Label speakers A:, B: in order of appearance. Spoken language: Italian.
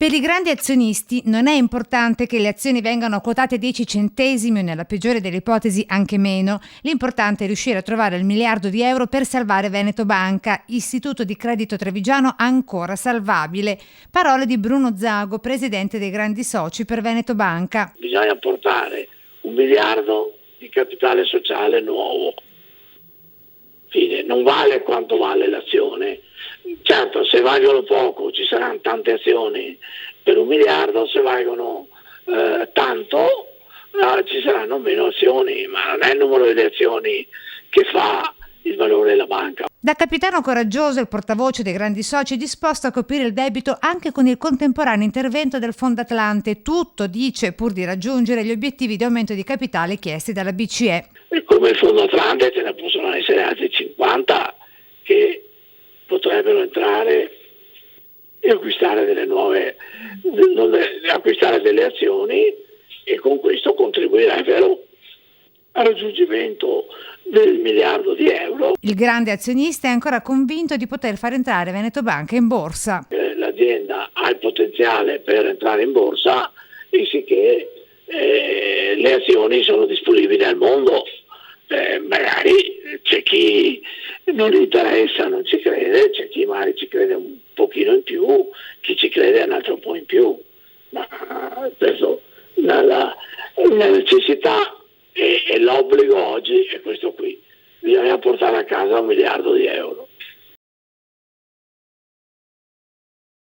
A: Per i grandi azionisti non è importante che le azioni vengano quotate a 10 centesimi o nella peggiore delle ipotesi anche meno. L'importante è riuscire a trovare il miliardo di euro per salvare Veneto Banca, istituto di credito trevigiano ancora salvabile. Parole di Bruno Zago, presidente dei grandi soci per Veneto Banca.
B: Bisogna portare 1 miliardo di capitale sociale nuovo. Fine, non vale quanto vale l'azione. Certo, se valgono poco ci saranno tante azioni per 1 miliardo, se valgono tanto ci saranno meno azioni, ma non è il numero delle azioni che fa il valore della banca.
A: Da capitano coraggioso, il portavoce dei grandi soci è disposto a coprire il debito anche con il contemporaneo intervento del Fondo Atlante. Tutto, dice, pur di raggiungere gli obiettivi di aumento di capitale chiesti dalla BCE.
B: E come il Fondo Atlante ce ne possono essere altri 50 che potrebbero entrare e acquistare acquistare delle azioni, e con questo contribuirebbero al raggiungimento del miliardo di euro.
A: Il grande azionista è ancora convinto di poter far entrare Veneto Banca in borsa.
B: L'azienda ha il potenziale per entrare in borsa, e sicché le azioni sono disponibili al mondo. Magari c'è chi non gli interessa, non ci crede, c'è chi magari ci crede un pochino in più, chi ci crede un altro po' in più, ma penso la necessità e l'obbligo oggi è questo qui: bisogna portare a casa 1 miliardo di euro.